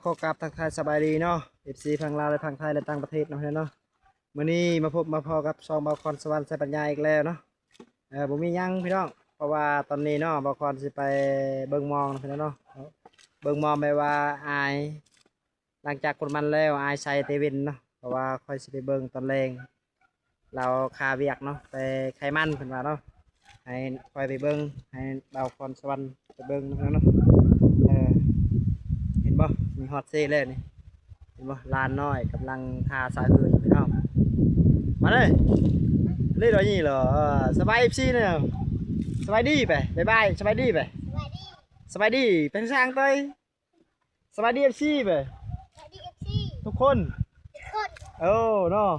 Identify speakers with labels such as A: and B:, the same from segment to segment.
A: ขอกราบทักทายสบายดีเนาะ FC พังลาวและพังไทยและต่างประเทศเนาะเนาะมื้อนี้มาพบมาพอกับซองบาคอนสวรรค์ใส่ปัญญาอีกแล้วเนาะบ่มีหยังพี่น้องเพราะว่าตอนนี้เนาะบาคอนสิไปเบิ่งมองพี่น้องเนาะเบิ่งมองไปว่าอายหลังจากกดมันแล้วอายใส่เตวินเนาะเพราะว่าค่อยสิไปเบิ่งตอนแรงเราคาเวียกเนาะไปไขมันเพิ่นว่าเนาะให้ค่อยไปเบิ่งให้บาคอนสวรรค์ไปเบิ่งเนาะเห็นบ่มีฮอตเซ่เลยนี่เห็นบ่ลานน้อยกำลังทาสายอื่นพี่น้องมาเลยเล่นอะไรนี่เหรอสบายFCเนี่ยสบายดีไปบ๊ายบายสบายดีไปสบายดีเป็นช่างเต้ยสบายดี FC ไปทุกคนโอ้เนาะ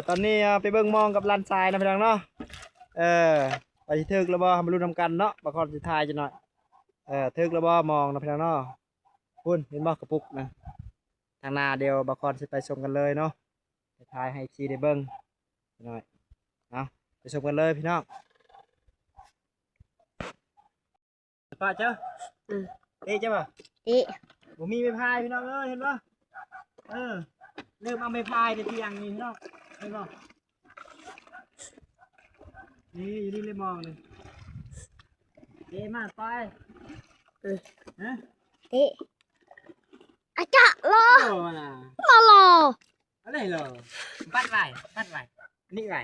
A: ตอนนี้ไปเบิ่งมองกับลานทรายนะพี่น้องเนาะไปที่ทึกแล้วบ่มาลุ้นนำกันเนาะบางคนสิทายจังหน่อยทึกแล้วบ่มองนะพี่น้องเนาะคุณเห็นบ่กระปุกนะทางหน้าเดียวบางคนสิไปชมกันเลยเนาะไปทายให้ซีได้เบิ่งหน่อยเอาไปชมกันเลยพี่น้องป้าเจ้าเอ๊ะเจ้าป่ะ
B: เอ๊ะ
A: ผมมีไม้พายพี่น้องเอ้ยเห็นป่ะเริ่มเอาไม้พายในเตียงนี่พี่น้องเห็นป่ะนี่อยู่นี่เลยมองเลยเอ๊ะมาไปฮะ
B: เอ๊ะอาจารย์รอ
A: โอ้มาล่ะ
B: รอ
A: อะไรเหรอปัดไรนี่ไร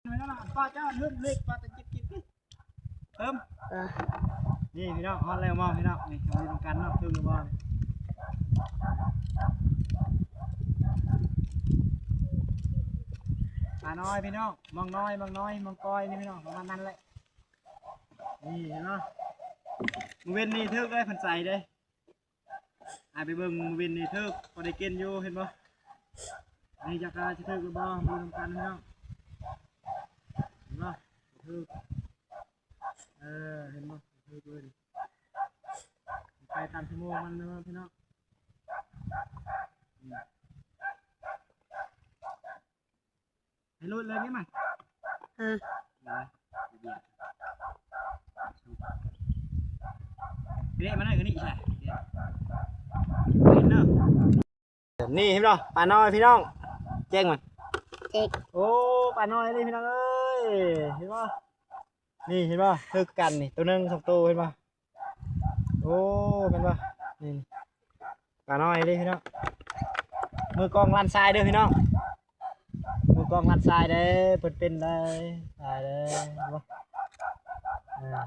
A: ไม่ต้องป้าเจ้าเริ่มเล็กป้าจะจิบเพิ่มนี่พี่น้องฮอตแล้วมองพี่น้องนี่มาดูตรงกันเนาะครึ่งมองปลาน้อยพี่น้องมองน้อยมองก้อยนี่พี่น้องประมาณนั้นแหละนี่เห็นเนาะมือเว้นนี่เทิกได้ผันใส่เลยไปเบิ่งมือเว้นนี่เทิกพอได้กินอยู่เห็นบ่นี่จักรจะเทิกหรือบ่ดูตรงกันพี่น้องเห็นบ่เทิกเห็นบ่เทิกเลยไปตามชั่วโมงมันเลยพี่น้องให้ลุ้นเลยนี่มันเดี๋ยวมันอะไรกันนี่ใช่เห็นเนาะนี่เห็นป่ะปลาน้อยพี่น้องแจ้งมัน
B: เจ๊ก
A: โอ้ปลาน้อยนี่พี่น้องเอ้ยเห็นป่ะนี่เห็นป่ะเท่ากันนี่ตัวนึงสองตัวเห็นป่ะโอ้เป็นป่ะนี่ปลาน้อยนี่พี่น้องมือกองลันทรายเด้อพี่น้องมือกองลันทรายเด้อเป็นได้ทรายเด้อ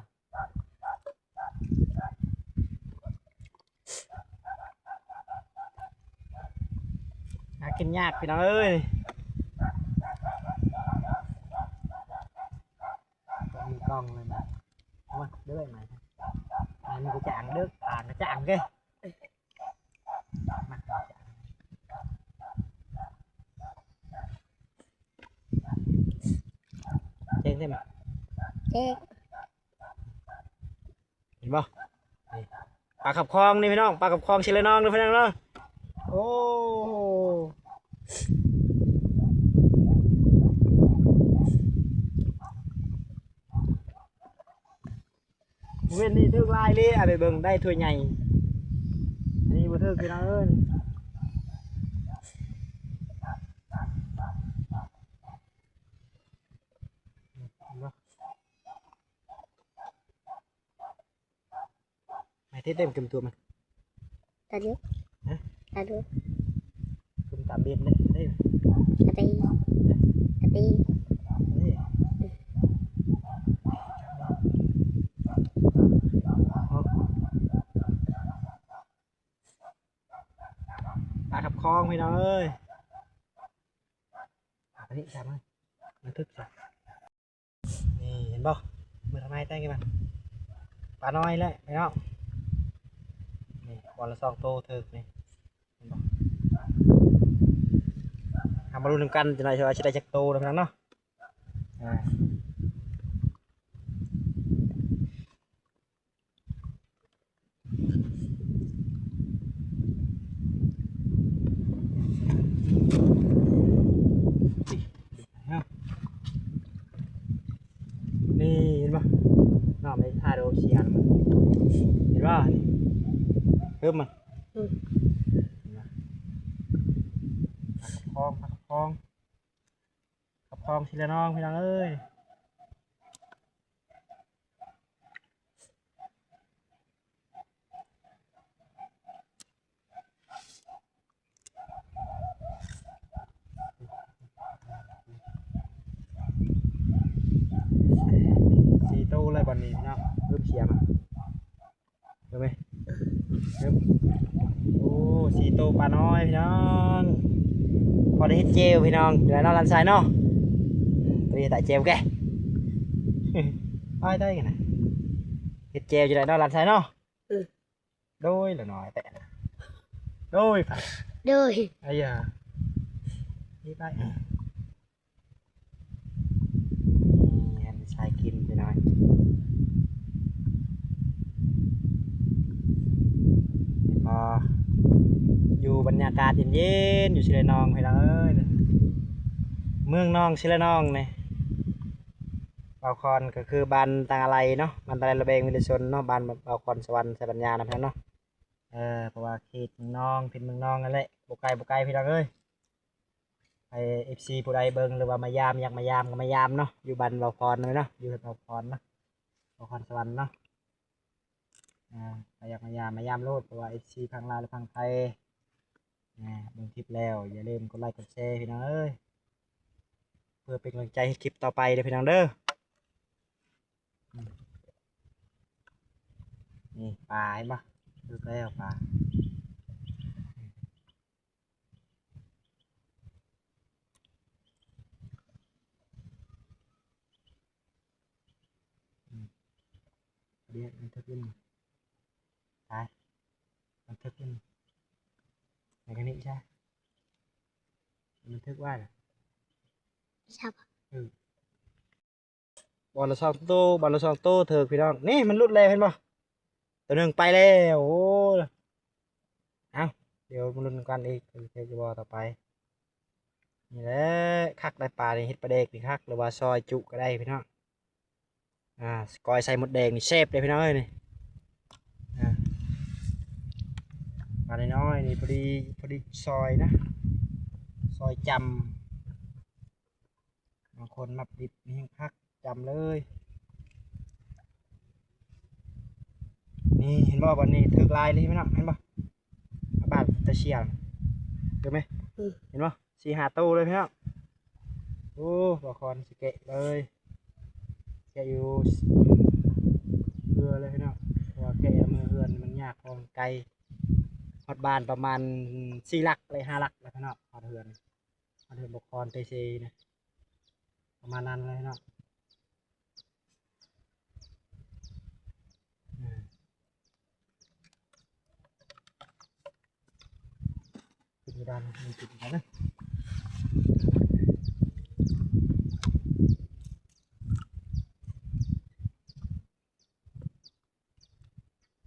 A: กินยากพี่น้องเอ้ยมีกล้องเลยนะมาเด้อไหมมันก็จางเด้อก็จางเก้มาเจ๊งใช่ไหม
B: เจ๊ก
A: เห็นป่ะปลาขับคลองนี่พี่น้องปลาขับคลองชิลน้องดูพี่น้องเนาะโอ้เว้นนี่ทึกลายเลยไปเบิ่งได้ถ้วยใหญ่อันนี้บ่ทึกพี่น้องเอ้ยไม่เต็มกึมตัวมัน
B: ตาดูตาดู
A: กึมตามเบ็ดเลยได้
B: ตาตีตาตีปลาขับคลองพี่น้องเอ้ยอันนี้จับมันทึกจับนี่เห็นบ่เมื่อทำไมแต่งกันมันปลาน้อยเลยพี่น้องนี่บอลละ2 ตัวทึกนี่เห็นบ่ทำมาลุ้นกันจะได้ช่วยจะได้จักโตนะพี่น้องเนาะนี่เห็นป่ะน้องไม่ทาโดเชียนเห็นป่ะ พิ่มมัน
C: อืม
B: ผักกระพองทีละน้องพี่น้องเอ้ยสี่ตู้เลยบอลนี้พี่น้องเริ่มเสียมาเห็นไหมเริ่มโอ้สี่ตู้ปลาน้อยพี่น้องพอได้เฮ็ดเจลพี่น้องเดี๋ยวน้องรันสายเนาะตัวนี้แต่เจลแกไปได้กันนะเฮ็ดเจลจะได้น้องรันสายเนาะโดยละน้อยแต่โดยไป
C: โดย
B: ไอ้ยานี่ไปนี่อันชายกินไปหน่อยพออยู่บรรยากาศเย็นๆอยู่ชิเลนองพี่น้องเอ้ยเมืองนองชิเลนองเนี่ยบาวคอนก็คือบ้านต่างอะไรเนาะบ้านตะไลระเบงวิลชนเนาะบ้านบาวคอนสวรรค์สปัญญานะพี่น้องเนาะเพราะว่าเขตเมืองนองเป็นเมืองนองนั่นแหละบุกไกลพี่น้องเอ้ยไอเอฟซีผู้ใดเบิ่งหรือว่ามายามอยากมายามก็มายามเนาะอยู่บ้านบาวคอนเลยเนาะอยู่บาวคอนเนาะบาวคอนสวรรค์เนาะอยากมายามโลดเพราะว่าเอฟซีพังลาวหรือพังไทยเบิ่งคลิปแล้วอย่าลืมกดไลค์กดแชร์พี่น้องเอ้ยเพื่อเป็นกำลังใจให้คลิปต่อไปเด้อพี่น้องเด้อนี่ปลาเห็นปะดูแล้วปลาเดี๋ยวมันทึกขึ้นไปมันทึกขึ้นในกันนี้ใช่มันทึกว่าน่ะ
C: ชับบ
B: อลละสองตู้บอลละสองตู้เถอะพี่น้องนี่มันรุดแล้วเห็นปะตัวหนึ่งไปแล้วโอ้เอาเดี๋ยวมันรุนกันอีกเดี๋ยวจะบอต่อไปนี่แหละคักได้ปลานี่เฮ็ดปลาเด็กนี่คักหรือว่าซอยจุก็ได้พี่น้องสกอยใส่หมดแดงนี่เซฟเลยพี่น้องเอ้ยนี่ปลาน้อยนี่พอดีซอยนะซอยจำบางคนมับดิบนี่ยังคักจำเลยนี่เห็นบ่วันนี้ถือลายเลยพี่น้องเห็นบ่บาทตะเชียงเห็นไหมเห็นบ่4-5ตู้เลยพี่น้องโอ้บางคนสเกะเลยแกะอยู่เรือเลยพี่น้องเพราะว่าแกะมือเรือนมันยากของไกลฮอดบานประมาณ4 หลักเลย5 หลักเลยพี่น้องฮอดเรือนบกคอนเตซีนะประมาณนั้นเลยพี่น้องขึ้นไปด้านมันติดกันนะ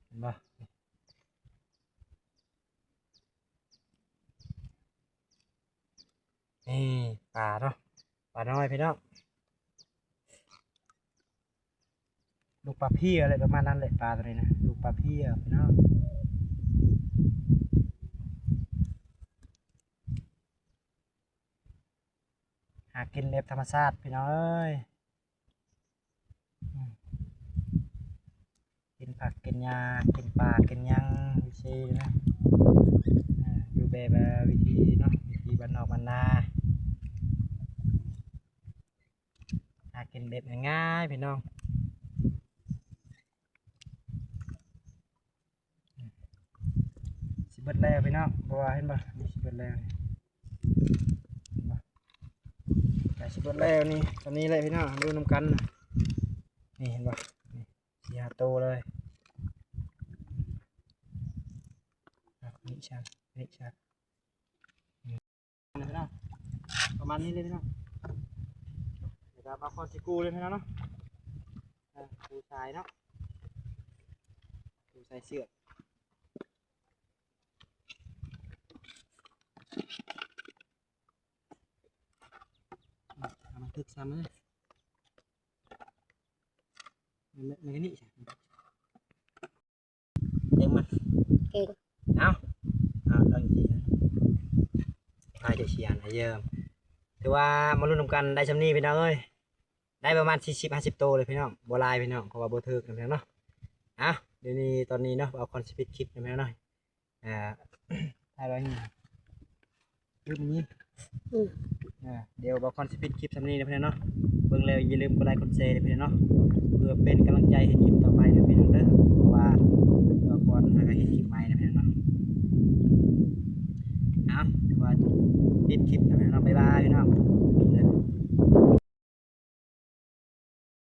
B: เห็นป่ะนี่ปลาเนาะปลาน้อยพี่น้องลูกปลาพี่อะไรประมาณนั้นเลยปลาตัวนี้นะลูกปลาพี่พี่น้องหากินแบบธรรมชาติพี่น้องเอ้ยกินผักกินหญ้ากินปลากินหยังวิธีนะอยู่แบบวิธีเนาะวิธีบ้านนอกบ้านนาหากินแบบง่ายๆพี่น้องสิเบิดแล้วพี่น้องเพราะว่าเห็นป่ะมีสิเบิดแล้วแต่สิเบิดแล้วนี่ตอนนี้เลยพี่น้องดูน้ำกันนี่เห็นป่ะนี่4-5ตัวเลยนี่ชัดนี่ชัดพี่น้องประมาณนี้เลยพี่น้องเดี๋ยวมาคอนสิกูเลยพี่น้องเนาะกูชายเนาะกูชายเสือกเอามาทึกซ้ำเลยมันก็นี่ใช่เต็มมัน
C: เก่ง
B: เอาตั้งจริงใครจะเชียร์นะเยิ่มถือว่ามาลุ้นกันได้ชำนี้พี่น้องเอ้ยได้ประมาณ40-50โตเลยพี่น้องบัวลายพี่น้องเพราะว่าบัวถึกนะพี่น้องเนาะเดี๋ยวนี้ตอนนี้เนาะเอาคอนสปิดคลิปนะพี่น้องเนาะถ่ายไว้นี่รูปนี้เดี๋ยวเอาคอนสปิดคลิปชำนี้นะพี่น้องเนาะเบิ่งแล้วอย่าลืมกดไลค์กดแชร์นะพี่น้องเนาะ